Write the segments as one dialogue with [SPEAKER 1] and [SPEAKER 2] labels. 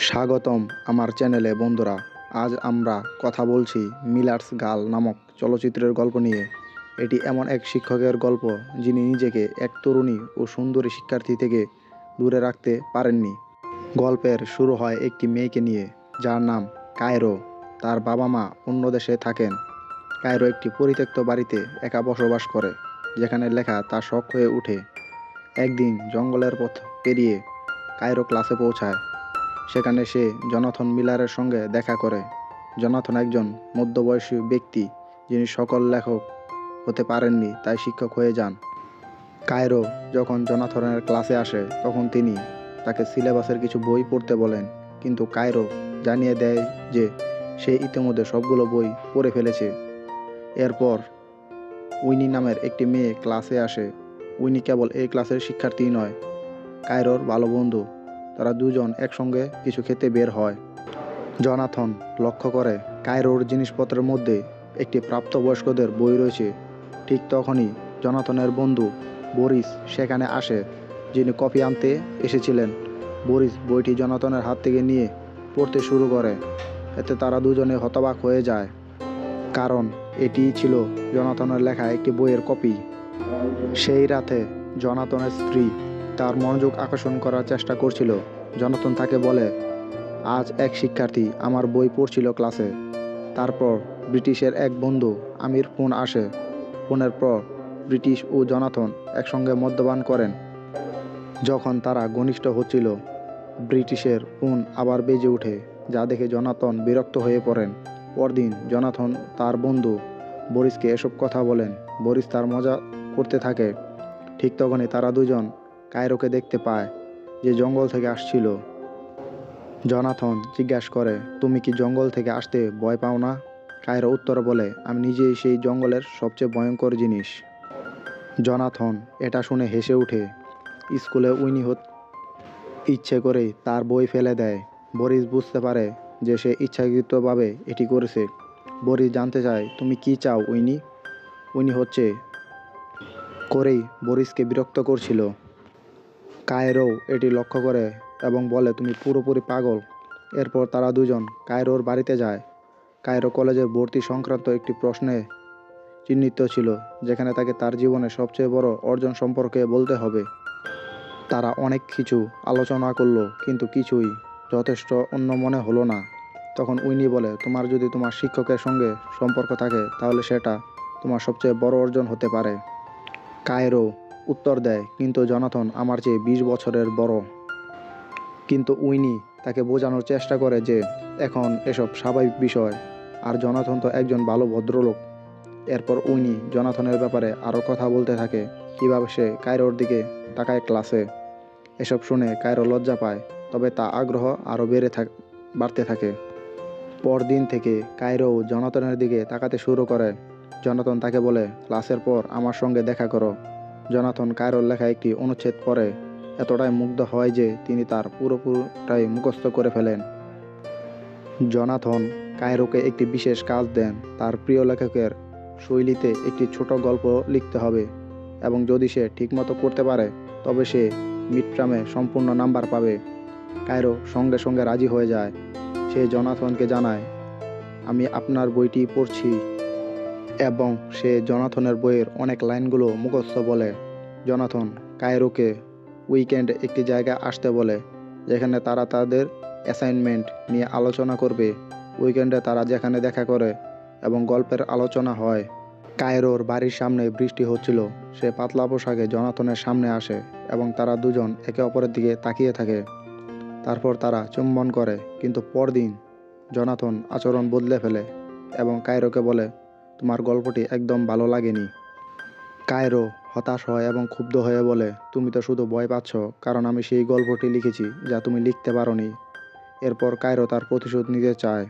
[SPEAKER 1] স্বাগতম আমার চ্যানেলে বন্ধুরা। আজ আমরা কথা বলছি মিলার্স গার্ল নামক চলচ্চিত্রের গল্প নিয়ে। এটি এমন এক শিক্ষকের গল্প যিনি নিজেকে এক তরুণী ও সুন্দরী শিক্ষার্থী থেকে দূরে রাখতে পারেননি। গল্পের শুরু হয় একটি মেয়েকে নিয়ে যার নাম কায়রো। তার বাবা মা অন্য দেশে থাকেন। কায়রো একটি পরিত্যক্ত বাড়িতে একা বসবাস করে, যেখানে লেখা তার শখ হয়ে ওঠে। একদিন জঙ্গলের পথ পেরিয়ে কায়রো ক্লাসে পৌঁছায়। সেখানে সে জনাথন মিলারের সঙ্গে দেখা করে। জনাথন একজন মধ্যবয়সী ব্যক্তি যিনি সকল লেখক হতে পারেননি, তাই শিক্ষক হয়ে যান। কায়রো যখন জনাথনের ক্লাসে আসে তখন তিনি তাকে সিলেবাসের কিছু বই পড়তে বলেন, কিন্তু কায়রো জানিয়ে দেয় যে সে ইতিমধ্যে সবগুলো বই পড়ে ফেলেছে। এরপর উইনি নামের একটি মেয়ে ক্লাসে আসে। উইনি কেবল এই ক্লাসের শিক্ষার্থী নয়, কায়রোর ভালো বন্ধু। তারা দুজন একসঙ্গে কিছু খেতে বের হয়। জনাথন লক্ষ্য করে কায়রোর জিনিসপত্রের মধ্যে একটি প্রাপ্তবয়স্কদের বই রয়েছে। ঠিক তখনই জনাথনের বন্ধু বরিস সেখানে আসে, যিনি কফি আনতে এসেছিলেন। বরিস বইটি জনাথনের হাত থেকে নিয়ে পড়তে শুরু করে। এতে তারা দুজনে হতবাক হয়ে যায়, কারণ এটি ছিল জনাথনের লেখা একটি বইয়ের কপি। সেই রাতে জনাথনের স্ত্রী তার মনোযোগ আকর্ষণ করার চেষ্টা করছিল। জনাথন তাকে বলে, আজ এক শিক্ষার্থী আমার বই পড়ছিল ক্লাসে। তারপর ব্রিটিশের এক বন্ধু আমির ফোন আসে। ফোনের পর ব্রিটিশ ও জনাথন একসঙ্গে মদ্যপান করেন। যখন তারা ঘনিষ্ঠ হচ্ছিল, ব্রিটিশের ফোন আবার বেজে ওঠে, যা দেখে জনাথন বিরক্ত হয়ে পড়েন। পরদিন জনাথন তার বন্ধু বরিসকে এসব কথা বলেন। বরিস তার মজা করতে থাকে। ঠিক তখনই তারা দুজন কায়রোকে দেখতে পায়, যে জঙ্গল থেকে আসছিল। জনাথন জিজ্ঞাসা করে, তুমি কি জঙ্গল থেকে আসতে ভয় পাও না? কায়রো উত্তরে বলে, আমি নিজেই সেই জঙ্গলের সবচেয়ে ভয়ঙ্কর জিনিস। জনাথন এটা শুনে হেসে ওঠে। স্কুলে উইনি ইচ্ছে করেই তার বই ফেলে দেয়। বরিস বুঝতে পারে যে সে ইচ্ছাকৃতভাবে এটি করেছে। বরিস জানতে চায়, তুমি কি চাও উইনি? উইনি করেই বরিসকে বিরক্ত করছিল। কায়রো এটি লক্ষ্য করে এবং বলে, তুমি পুরোপুরি পাগল। এরপর তারা দুজন কায়রোর বাড়িতে যায়। কায়রো কলেজে ভর্তি সংক্রান্ত একটি প্রশ্নে চিহ্নিত ছিল, যেখানে তাকে তার জীবনের সবচেয়ে বড় অর্জন সম্পর্কে বলতে হবে। তারা অনেক কিছু আলোচনা করলো, কিন্তু কিছুই যথেষ্ট অন্য মনে হলো না। তখন উইনি বলে, তোমার যদি তোমার শিক্ষকের সঙ্গে সম্পর্ক থাকে তাহলে সেটা তোমার সবচেয়ে বড় অর্জন হতে পারে। কায়রো উত্তর দেয়, কিন্তু জনাথন আমার চেয়ে 20 বছরের বড়। কিন্তু উইনি তাকে বোঝানোর চেষ্টা করে যে এখন এসব স্বাভাবিক বিষয়, আর জনাথন তো একজন ভালো ভদ্রলোক। এরপর উইনি জনাথনের ব্যাপারে আরও কথা বলতে থাকে, কীভাবে সে কায়রোর দিকে তাকায় ক্লাসে। এসব শুনে কায়রো লজ্জা পায়, তবে তা আগ্রহ আরও বাড়তে থাকে। পরদিন থেকে কায়রো জনাথনের দিকে তাকাতে শুরু করে। জনাথন তাকে বলে, ক্লাসের পর আমার সঙ্গে দেখা করো। জনাথন কায়রোর লেখা একটি অনুচ্ছেদ পড়ে এতটাই মুগ্ধ হয় যে তিনি তার পুরোপুরিটাই মুখস্থ করে ফেলেন। জনাথন কায়রোকে একটি বিশেষ কাজ দেন। তার প্রিয় লেখকের শৈলীতে একটি ছোট গল্প লিখতে হবে, এবং যদি সে ঠিকমতো করতে পারে তবে সে মিডটার্মে সম্পূর্ণ নাম্বার পাবে। কায়রো সঙ্গে সঙ্গে রাজি হয়ে যায়। সে জনাথনকে জানায়, আমি আপনার বইটি পড়ছি, এবং সে জনাথনের বইয়ের অনেক লাইনগুলো মুখস্থ বলে। জনাথন কায়রোকে উইকেন্ডে একটি জায়গায় আসতে বলে, যেখানে তারা তাদের অ্যাসাইনমেন্ট নিয়ে আলোচনা করবে। উইকেন্ডে তারা যেখানে দেখা করে এবং গল্পের আলোচনা হয়। কায়রোর বাড়ির সামনে বৃষ্টি হচ্ছিল। সে পাতলা পোশাকে জনাথনের সামনে আসে এবং তারা দুজন একে অপরের দিকে তাকিয়ে থাকে। তারপর তারা চুম্বন করে, কিন্তু পরদিন জনাথন আচরণ বদলে ফেলে এবং কায়রোকে বলে, তোমার গল্পটি একদম ভালো লাগেনি। কায়রো হতাশ হয় এবং ক্ষুব্ধ হয়ে বলে, তুমি তো শুধু ভয় পাচ্ছ, কারণ আমি সেই গল্পটি লিখেছি যা তুমি লিখতে পারোনি। এরপর কায়রো তার প্রতিশোধ নিতে চায়।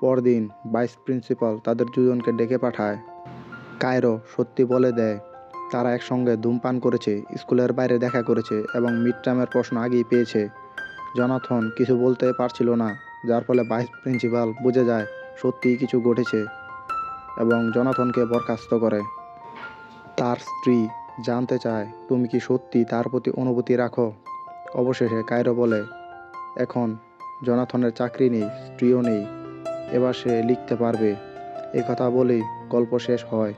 [SPEAKER 1] পরদিন ভাইস প্রিন্সিপাল তাদের দুজনকে ডেকে পাঠায়। কায়রো সত্যি বলে দেয়, তারা একসঙ্গে ধূমপান করেছে, স্কুলের বাইরে দেখা করেছে এবং মিডটার্মের প্রশ্ন আগেই পেয়েছে। জনাথন কিছু বলতে পারছিল না, যার ফলে ভাইস প্রিন্সিপাল বুঝে যায় সত্যিই কিছু ঘটেছে এবং জনাথনকে বরখাস্ত করে। তার স্ত্রী জানতে চায়, তুমি কি সত্যি তার প্রতি অনুভূতি রাখো? অবশেষে কায়রো বলে, এখন জোনাথনের চাকরি নেই, স্ত্রীও নেই, এবার সে লিখতে পারবে। এই কথা বলেই গল্প শেষ হয়।